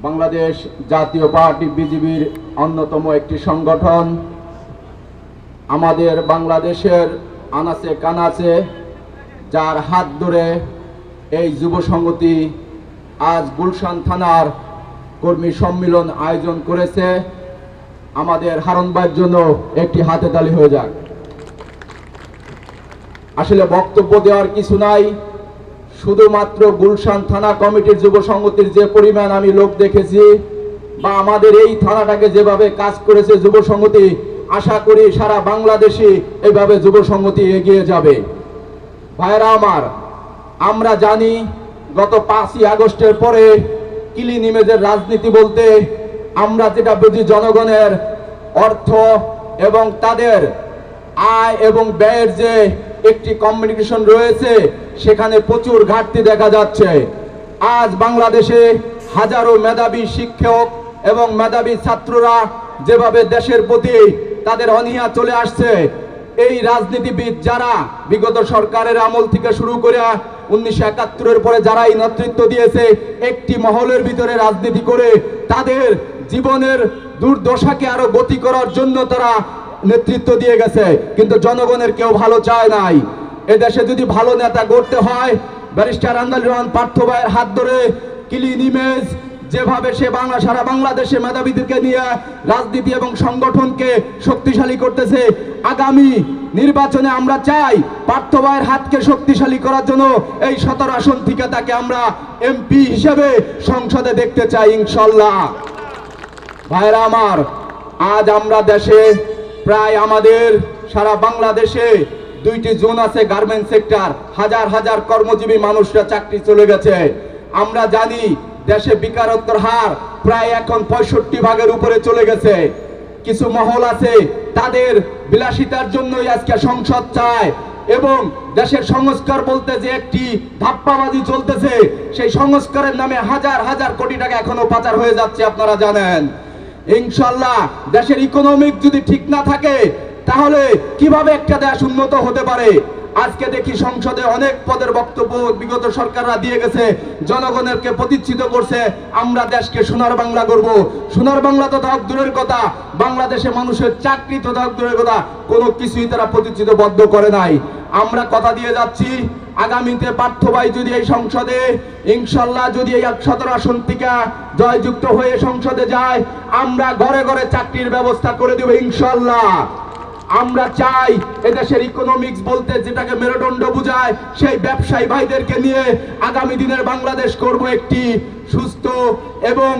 বাংলাদেশ জাতীয় পার্টি বিজিবির অন্যতম একটি সংগঠন। আমাদের বাংলাদেশের আনাচে কানাচে যার হাত ধরে এই যুব সংগতি আজ গুলশান থানার কর্মী সম্মেলন আয়োজন করেছে, আমাদের হারুন ভাইয়ের জন্য একটি হাতে তালি হয়ে যাক। আসলে বক্তব্য দেওয়ার কিছু নাই, শুধুমাত্র গুলশান থানা কমিটির যুব সংগতির যে পরিমাণ আমি লোক দেখেছি বা আমাদের এই থানাটাকে যেভাবে কাজ করেছে যুব সংগতি, আশা করি সারা বাংলাদেশে এভাবে যুব সংগতি এগিয়ে যাবে। ভাইরা আমার, আমরা জানি গত 5ই আগস্টের পরে কিলিং ইমেজের রাজনীতি বলতে আমরা যেটা বুঝি, জনগণের অর্থ এবং তাদের আয় এবং ব্যয়ের যে একটি কমিউনিকেশন রয়েছে, সেখানে প্রচুর ঘাটতি দেখা যাচ্ছে। আজ বাংলাদেশে হাজারো মেধাবী শিক্ষক এবং মেধাবী ছাত্ররা যেভাবে দেশের প্রতি তাদের অনীহা চলে আসছে, এই রাজনীতিবিদ যারা বিগত সরকারের আমল থেকে শুরু করে 1971-এর পরে যারা এই নেতৃত্ব দিয়েছে, একটি মহলের ভিতরে রাজনীতি করে তাদের জীবনের দুর্দশাকে আরো গতি করার জন্য তারা নেতৃত্ব দিয়ে গেছে, কিন্তু জনগণের কেউ ভালো চায় নাই। এদেশে যদি ভালো নেতা গড়তে হয়, ব্যারিস্টার আন্দাল রহমান পার্থ ভাইয়ের হাত ধরে কিলিং ইমেজ যেভাবে সে সারা বাংলাদেশে মেধাবীদেরকে নিয়ে রাজনীতি এবং সংগঠনকে শক্তিশালী করতেছে, আগামী নির্বাচনে আমরা চাই পার্থ ভাইয়ের হাতকে শক্তিশালী করার জন্য এই 17 আসন থেকে তাকে আমরা এমপি হিসেবে সংসদে দেখতে চাই ইনশাল্লাহ। ভাইরা আমার, আজ আমরা দেশে প্রায় আমাদের সারা বাংলাদেশে 2টি জোন আছে, গার্মেন্টস সেক্টর, হাজার হাজার কর্মজীবী মানুষরা চাকরি চলে গেছে। আমরা জানি দেশে বেকারত্বের হার প্রায় এখন 65% উপরে চলে গেছে। কিছু মহল আছে তাদের বিলাসিতার জন্যই আজকে সংসদ চায় এবং দেশের সংস্কার বলতে যে একটি ধাপ্পাবাজি চলতেছে, সেই সংস্কারের নামে হাজার হাজার কোটি টাকা এখনো পাচার হয়ে যাচ্ছে, আপনারা জানেন। ইনশাল্লাহ দেশের ইকোনমিক যদি ঠিক না থাকে তাহলে কিভাবে একটা দেশ উন্নত হতে পারে? আজকে দেখি সংসদে অনেক পদের বক্তব্য বিগত সরকাররা দিয়ে গেছে, জনগণকে প্রতিষ্ঠিত করছে আমরা দেশকে সোনার বাংলা করব। সোনার বাংলা তো থাক দূরের কথা, বাংলাদেশে মানুষের চাকরি তো থাক দূরের কথা, কোনো কিছুই তারা প্রতিষ্ঠিতবদ্ধ করে নাই। আমরা কথা দিয়ে যাচ্ছি, আগামীতে পার্থ ভাই যদি এই সংসদে ইনশাল্লাহ যদি এই 17 আসন থেকে জয়যুক্ত হয়ে সংসদে যায়, আমরা ঘরে ঘরে চাকরির ব্যবস্থা করে দেব ইনশাল্লাহ। আমরা চাই এদেশের ইকোনমিক্স বলতে যেটাকে মেরুদণ্ড বোঝায়, সেই ব্যবসায়ী ভাইদেরকে নিয়ে আগামী দিনের বাংলাদেশ করব একটি সুস্থ এবং